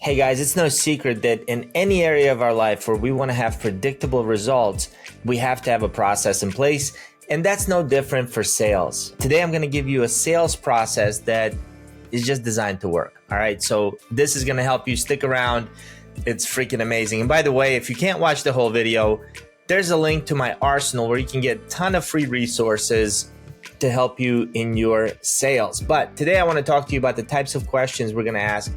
Hey guys, it's no secret that in any area of our life where we want to have predictable results, we have to have a process in place, and that's no different for sales. Today I'm going to give you a sales process that is just designed to work. All right, so this is going to help you stick around. It's freaking amazing. And by the way, if you can't watch the whole video, there's a link to my arsenal where you can get a ton of free resources to help you in your sales. But today I want to talk to you about the types of questions we're going to ask.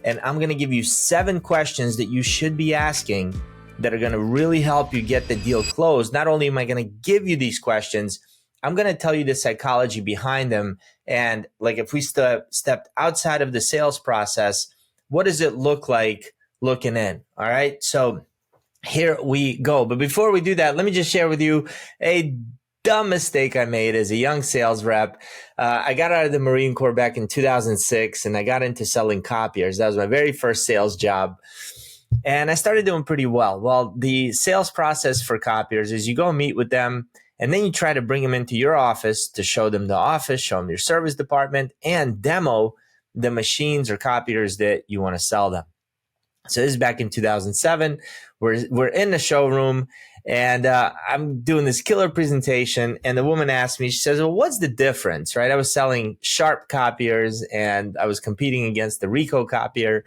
And I'm going to give you 7 questions that you should be asking that are going to really help you get the deal closed. Not only am I going to give you these questions, I'm going to tell you the psychology behind them. And like if we stepped outside of the sales process, what does it look like looking in? All right. So here we go. But before we do that, let me just share with you a dumb mistake I made as a young sales rep. I got out of the Marine Corps back in 2006 and I got into selling copiers. That was my very first sales job. And I started doing pretty well. Well, the sales process for copiers is you go meet with them and then you try to bring them into your office to show them the office, show them your service department, and demo the machines or copiers that you want to sell them. So this is back in 2007. We're in the showroom and I'm doing this killer presentation. And the woman asked me, she says, well, what's the difference, right? I was selling Sharp copiers and I was competing against the Ricoh copier.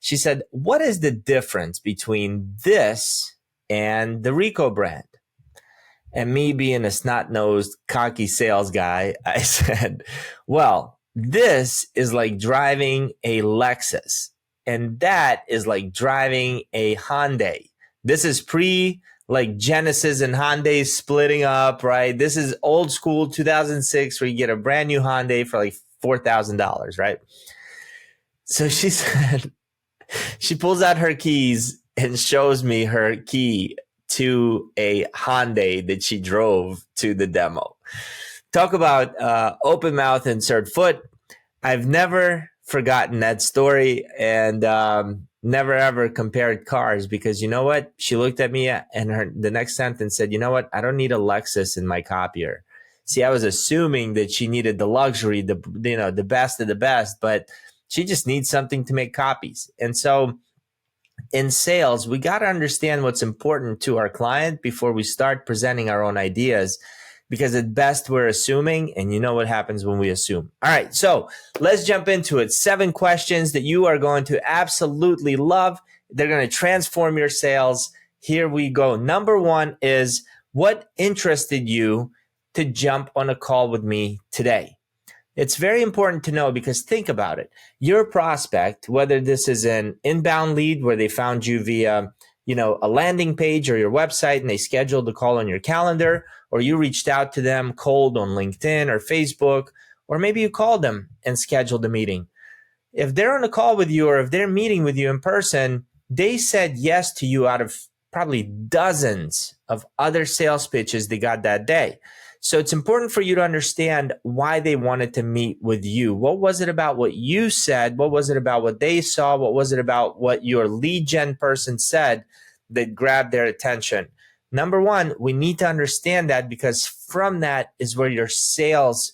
She said, what is the difference between this and the Ricoh brand? And me being a snot-nosed, cocky sales guy, I said, well, this is like driving a Lexus. And that is like driving a Hyundai. This is like Genesis and Hyundai splitting up, right? This is old school 2006 where you get a brand new Hyundai for like $4,000, right? So she said, she pulls out her keys and shows me her key to a Hyundai that she drove to the demo. Talk about open mouth, insert foot. I've never forgotten that story and never ever compared cars because you know what? She looked at me and the next sentence said, you know what? I don't need a Lexus in my copier. See, I was assuming that she needed the luxury, the best of the best, but she just needs something to make copies. And so in sales, we got to understand what's important to our client before we start presenting our own ideas. Because at best we're assuming, and you know what happens when we assume. All right, so let's jump into it. 7 questions that you are going to absolutely love. They're going to transform your sales. Here we go. Number 1 is, what interested you to jump on a call with me today? It's very important to know because think about it. Your prospect, whether this is an inbound lead where they found you via a landing page or your website and they scheduled a call on your calendar, or you reached out to them cold on LinkedIn or Facebook, or maybe you called them and scheduled a meeting. If they're on a call with you or if they're meeting with you in person, they said yes to you out of probably dozens of other sales pitches they got that day. So it's important for you to understand why they wanted to meet with you. What was it about what you said? What was it about what they saw? What was it about what your lead gen person said that grabbed their attention? Number 1, we need to understand that because from that is where your sales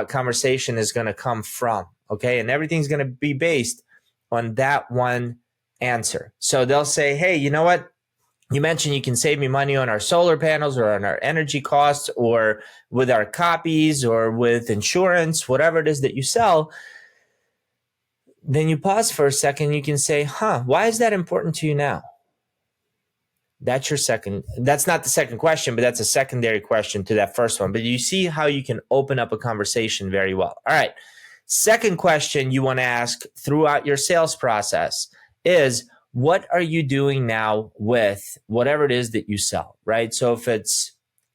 conversation is going to come from, okay? And everything's going to be based on that one answer. So they'll say, hey, you know what? You mentioned you can save me money on our solar panels or on our energy costs or with our copies or with insurance, whatever it is that you sell. Then you pause for a second. You can say, why is that important to you now? That's your second. That's not the second question, but that's a secondary question to that first one. But you see how you can open up a conversation very well. All right. Second question you want to ask throughout your sales process is, what are you doing now with whatever it is that you sell, right? So if it's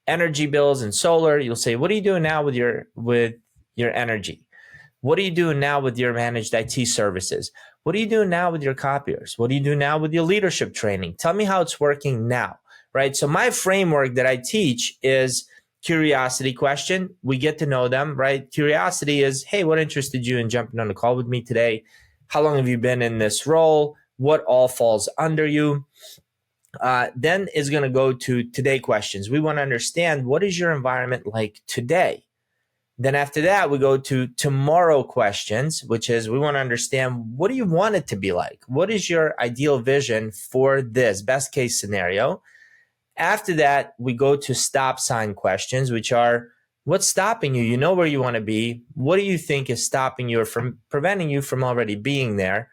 energy bills and solar, you'll say, what are you doing now with your energy? What are you doing now with your managed IT services? What are you doing now with your copiers? What do you do now with your leadership training? Tell me how it's working now, right? So my framework that I teach is curiosity question. We get to know them, right? Curiosity is, hey, what interested you in jumping on the call with me today? How long have you been in this role? What all falls under you? Then is going to go to today questions. We want to understand, what is your environment like today? Then after that, we go to tomorrow questions, which is we want to understand, what do you want it to be like? What is your ideal vision for this best case scenario? After that, we go to stop sign questions, which are, what's stopping you? You know where you want to be. What do you think is stopping you or from preventing you from already being there?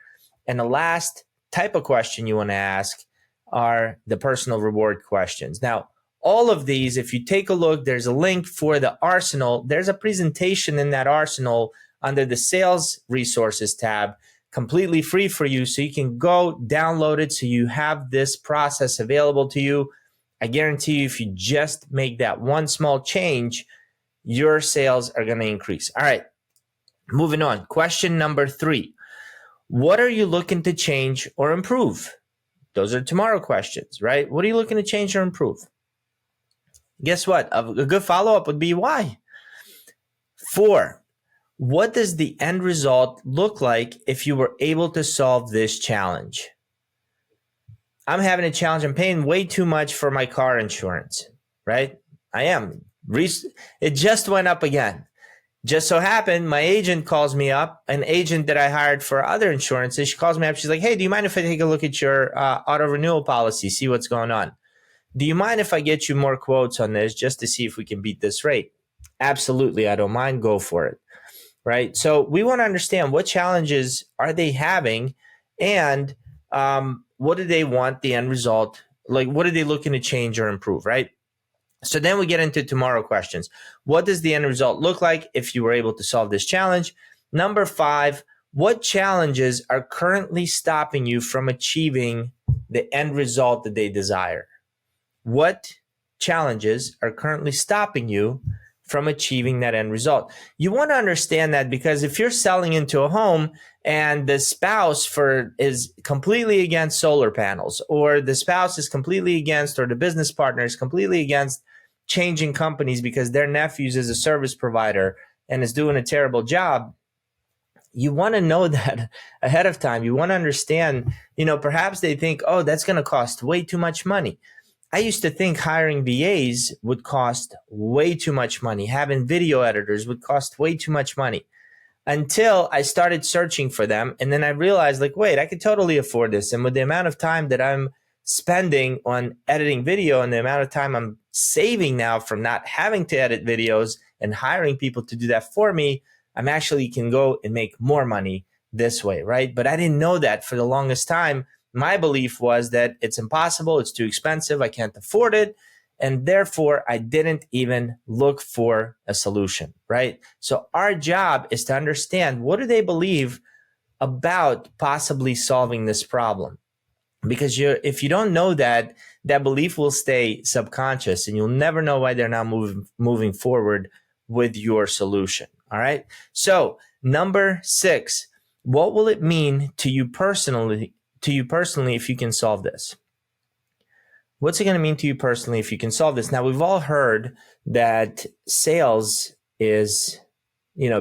And the last type of question you want to ask are the personal reward questions. Now, all of these, if you take a look, there's a link for the arsenal. There's a presentation in that arsenal under the sales resources tab, completely free for you. So you can go download it so you have this process available to you. I guarantee you, if you just make that one small change, your sales are going to increase. All right, moving on. Question number 3. What are you looking to change or improve? Those are tomorrow questions, right? What are you looking to change or improve? Guess what? A good follow-up would be why. 4, what does the end result look like if you were able to solve this challenge? I'm having a challenge. I'm paying way too much for my car insurance, right? I am. It just went up again. Just so happened, my agent calls me up, an agent that I hired for other insurances. She calls me up. She's like, hey, do you mind if I take a look at your auto renewal policy, see what's going on? Do you mind if I get you more quotes on this just to see if we can beat this rate? Absolutely. I don't mind. Go for it. Right. So we want to understand, what challenges are they having, and what do they want the end result? Like, what are they looking to change or improve? Right. So then we get into tomorrow questions. What does the end result look like if you were able to solve this challenge? Number 5, what challenges are currently stopping you from achieving the end result that they desire? What challenges are currently stopping you from achieving that end result? You want to understand that, because if you're selling into a home and the spouse is completely against solar panels, or the spouse is completely against, or the business partner is completely against changing companies because their nephews is a service provider and is doing a terrible job, you want to know that ahead of time. You want to understand, perhaps they think, oh, that's going to cost way too much money. I used to think hiring VAs would cost way too much money. Having video editors would cost way too much money, until I started searching for them. And then I realized, like, wait, I could totally afford this. And with the amount of time that I'm spending on editing video and the amount of time I'm saving now from not having to edit videos and hiring people to do that for me, I'm actually can go and make more money this way, right? But I didn't know that for the longest time. My belief was that it's impossible, it's too expensive, I can't afford it. And therefore, I didn't even look for a solution, right? So our job is to understand, what do they believe about possibly solving this problem? Because if you don't know that, that belief will stay subconscious, and you'll never know why they're not moving forward with your solution, all right? So number 6, what will it mean to you personally if you can solve this? What's it going to mean to you personally if you can solve this? Now, we've all heard that sales is,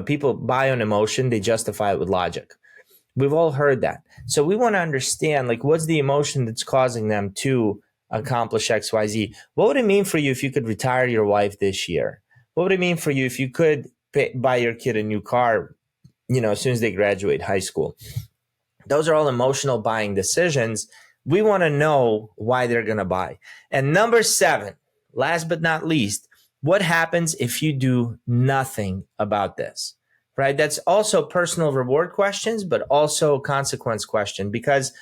people buy on emotion, they justify it with logic. We've all heard that. So we want to understand, like, what's the emotion that's causing them to accomplish X, Y, Z? What would it mean for you if you could retire your wife this year? What would it mean for you if you could buy your kid a new car, as soon as they graduate high school? Those are all emotional buying decisions. We want to know why they're going to buy. And number 7, last but not least, what happens if you do nothing about this, right? That's also personal reward questions, but also consequence question, because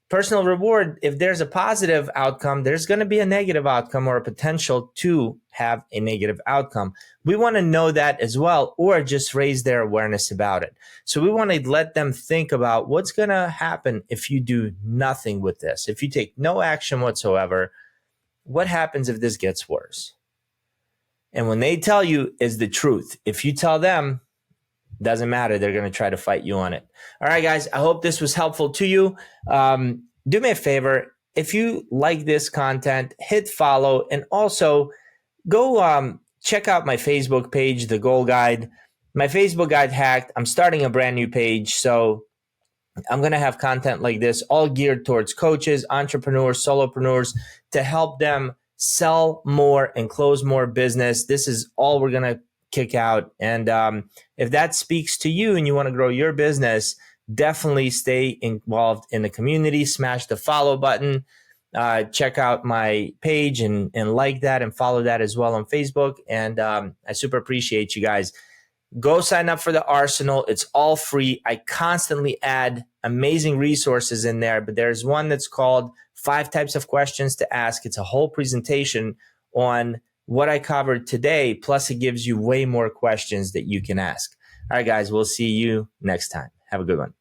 personal reward, if there's a positive outcome, there's going to be a negative outcome or a potential to have a negative outcome. We want to know that as well, or just raise their awareness about it. So we want to let them think about what's going to happen if you do nothing with this. If you take no action whatsoever, what happens if this gets worse? And when they tell you is the truth. If you tell them, doesn't matter. They're going to try to fight you on it. All right, guys, I hope this was helpful to you. Do me a favor. If you like this content, hit follow, and also go check out my Facebook page, The Goal Guide. My Facebook got hacked. I'm starting a brand new page. So I'm going to have content like this, all geared towards coaches, entrepreneurs, solopreneurs, to help them sell more and close more business. This is all we're going to kick out. And if that speaks to you and you want to grow your business, definitely stay involved in the community. Smash the follow button. Check out my page and like that and follow that as well on Facebook. And I super appreciate you guys. Go sign up for the Arsenal. It's all free. I constantly add amazing resources in there, but there's one that's called 5 Types of Questions to Ask. It's a whole presentation on what I covered today. Plus, it gives you way more questions that you can ask. All right, guys, we'll see you next time. Have a good one.